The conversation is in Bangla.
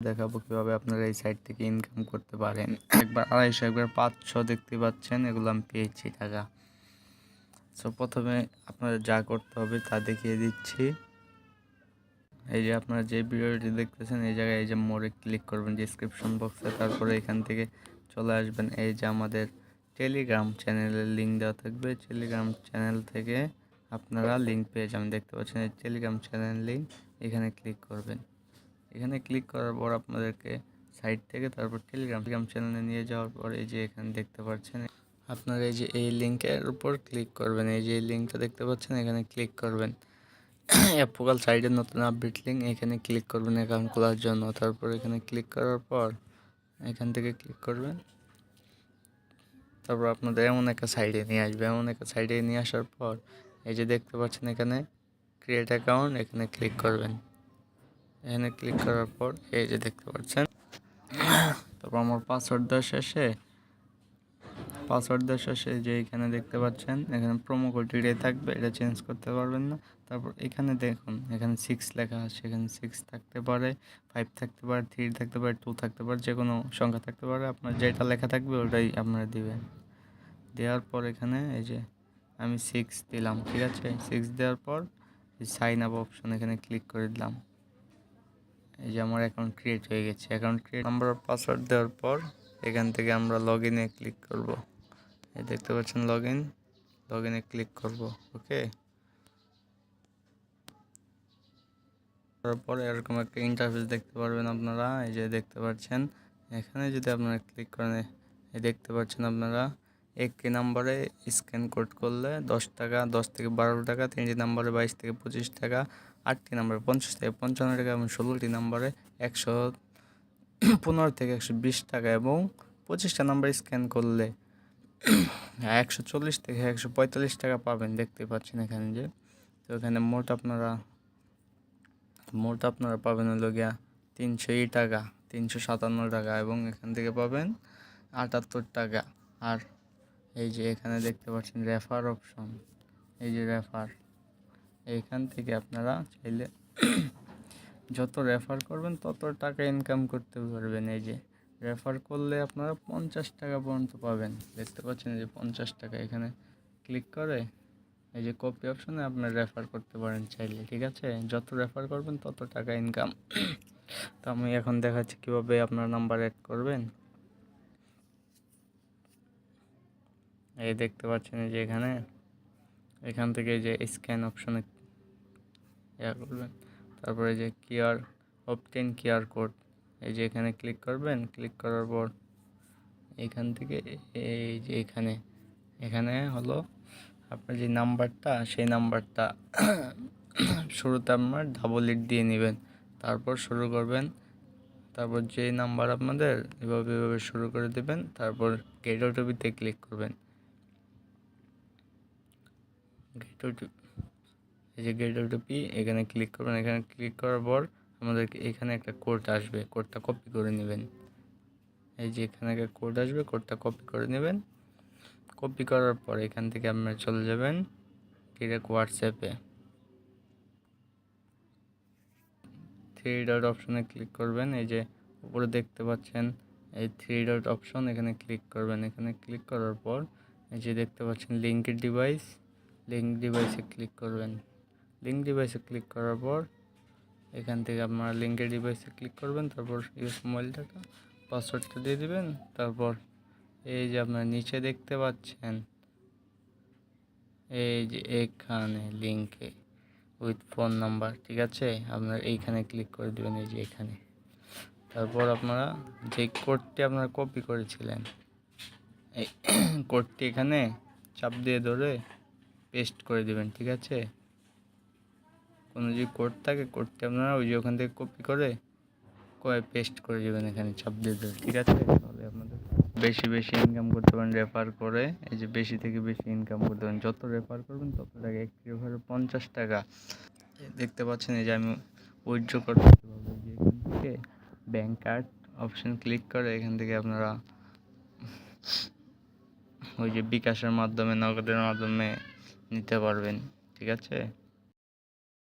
দেখাবো কিভাবে আপনারা এই সাইট থেকে ইনকাম করতে পারেন। একবার 250, একবার 500 দেখতে পাচ্ছেন, এগুলো আমি পেয়েছি টাকা। সো প্রথমে আপনাদের যা করতে হবে তা দেখিয়ে দিচ্ছি। এই যে আপনারা যে ভিডিওটি দেখতেছেন এই জায়গায় এই যে মোড়ে ক্লিক করবেন ডিসক্রিপশন বক্সে, তারপরে এখান থেকে চলে আসবেন এই যে আমাদের টেলিগ্রাম চ্যানেলের লিঙ্ক দেওয়া থাকবে। টেলিগ্রাম চ্যানেল থেকে আপনারা লিঙ্ক পেয়ে যাবেন, দেখতে পাচ্ছেন এই টেলিগ্রাম চ্যানেল লিঙ্ক, এখানে ক্লিক করবেন। এখানে ক্লিক করার পর আপনাদেরকে সাইট থেকে তারপর টেলিগ্রাম চ্যানেলে নিয়ে যাওয়ার পর এই যে এখানে দেখতে পাচ্ছেন আপনারা এই যে এই লিঙ্কের উপর ক্লিক করবেন। এই যে লিঙ্কটা দেখতে পাচ্ছেন, এখানে ক্লিক করবেন। অ্যাপোকাল সাইডের নতুন আপডেট লিঙ্ক, এখানে ক্লিক করবেন অ্যাকাউন্ট খোলার জন্য। তারপর এখানে ক্লিক করার পর এখান থেকে ক্লিক করবেন। তারপর আপনাদের এমন একটা সাইডে নিয়ে আসবে। এমন একটা সাইডে নিয়ে আসার পর এই যে দেখতে পাচ্ছেন এখানে ক্রিয়েট অ্যাকাউন্ট, এখানে ক্লিক করবেন। এখানে ক্লিক করার পর এই যে দেখতে পাচ্ছেন, তারপর আমার পাসওয়ার্ড দেওয়া শেষে যে এখানে দেখতে পাচ্ছেন এখানে প্রোমো কোড এটাই থাকবে, এটা চেঞ্জ করতে পারবেন না। তারপর এখানে দেখুন এখানে 6 লেখা আছে, এখানে 6 থাকতে পারে, 5 থাকতে পারে, 3 থাকতে পারে, 2 থাকতে পারে, যে কোনো সংখ্যা থাকতে পারে। আপনার যেটা লেখা থাকবে ওটাই আপনারা দিবেন। দেওয়ার পর এখানে এই যে আমি 6 দিলাম, ঠিক আছে। 6 দেওয়ার পর সাইন আপ অপশন এখানে ক্লিক করে দিলাম। এই যে আমার অ্যাকাউন্ট ক্রিয়েট হয়ে গেছে। অ্যাকাউন্ট ক্রিয়েট নাম্বার পাসওয়ার্ড দেওয়ার পর এখান থেকে আমরা লগ ইনে ক্লিক করব। এই দেখতে পাচ্ছেন লগ ইনে ক্লিক করব। ওকে, তারপর এরকম একটা ইন্টারফেস দেখতে পারবেন আপনারা। এই যে দেখতে পাচ্ছেন এখানে যদি আপনারা ক্লিক করেন, এই দেখতে পাচ্ছেন আপনারা একটি নাম্বারে স্ক্যান কোড করলে 10 টাকা, 10 থেকে 12 টাকা, 3টি নাম্বারে 22 থেকে 25 টাকা, 8টি নাম্বারে 50 থেকে 55 টাকা এবং 16টি নাম্বারে 115 থেকে 120 টাকা এবং 25টা নাম্বার স্ক্যান করলে 140 থেকে 145 টাকা পাবেন। দেখতে পাচ্ছেন এখানে যে, তো এখানে মোট আপনারা পাবেন হলো গিয়া 300 টাকা, 357 টাকা এবং এখান থেকে পাবেন 78 টাকা। আর এই যে এখানে দেখতে পাচ্ছেন রেফার অপশন, এই যে রেফার, এইখান থেকে আপনারা চাইলে যত রেফার করবেন তত টাকা ইনকাম করতে পারবেন। এই যে রেফার করলে আপনারা 50 টাকা পর্যন্ত পাবেন। দেখতে পাচ্ছেন এই যে 50 টাকা, এখানে ক্লিক করে এই যে কপি অপশনে আপনারা রেফার করতে পারেন চাইলে, ঠিক আছে। যত রেফার করবেন তত টাকা ইনকাম। তো আমি এখন দেখাচ্ছি কীভাবে আপনার নাম্বার অ্যাড করবেন। এই দেখতে পাচ্ছেন এই যে এখান থেকে যে স্ক্যান অপশনে করবেন, তারপরে যে অবটেন কিউআর কোড, এই যে এখানে ক্লিক করবেন। ক্লিক করার পর এখান থেকে এই যে এখানে হলো আপনার যে নাম্বারটা, সেই নাম্বারটা শুরুতে আপনার ডাবল হিট দিয়ে নেবেন, তারপর শুরু করবেন। তারপর যে নাম্বার আপনাদের এভাবে শুরু করে দেবেন, তারপর গেট ওটিপিতে ক্লিক করবেন। এই যে গেট ওটিপি এখানে ক্লিক করবেন। এখানে ক্লিক করার পর আমাদেরকে এখানে একটা কোড আসবে, কোডটা কপি করে নেবেন। এই যে এখানে একটা কোড আসবে, কোডটা কপি করে নেবেন। কপি করার পর এখান থেকে আপনারা চলে যাবেন ডিরেক্ট হোয়াটসঅ্যাপে। 3 ডট অপশনে ক্লিক করবেন। এই যে উপরে দেখতে পাচ্ছেন এই 3 ডট অপশন, এখানে ক্লিক করবেন। এখানে ক্লিক করার পর এই যে দেখতে পাচ্ছেন লিঙ্ক ডিভাইসে ক্লিক করবেন। লিঙ্ক ডিভাইসে ক্লিক করার পর এখান থেকে আপনারা লিঙ্কের ডিভাইসে ক্লিক করবেন। তারপর ইউজ মোবাইল ডাটা, পাসওয়ার্ডটা দিয়ে দিবেন। তারপর এই যে আপনারা নিচে দেখতে পাচ্ছেন এই যে এখানে লিঙ্কে উইথ ফোন নাম্বার, ঠিক আছে, আপনারা এইখানে ক্লিক করে দেবেন। এই যে এখানে, তারপর আপনারা যে কোডটি আপনারা কপি করেছিলেন এই কোডটি এখানে চাপ দিয়ে ধরে পেস্ট করে দেবেন, ঠিক আছে। কোনো যদি কোড থাকে কোডটি আপনারা ওই যে ওখান থেকে কপি করে পেস্ট করে দেবেন এখানে চাপ দিয়ে ধরে, ঠিক আছে। তাহলে আপনাদের বেশি ইনকাম করতে পারেন রেফার করে। এই যে বেশি থেকে বেশি ইনকাম করতে পারেন, যত রেফার করবেন তত টাকা। একটি রেফারে 50 টাকা। দেখতে পাচ্ছেন এই যে আমি উইথড্র করতে পারবো। যে এখান থেকে ব্যাঙ্ক কার্ড অপশন ক্লিক করে এখান থেকে আপনারা ওই যে বিকাশের মাধ্যমে, নগদের মাধ্যমে নিতে পারবেন, ঠিক আছে।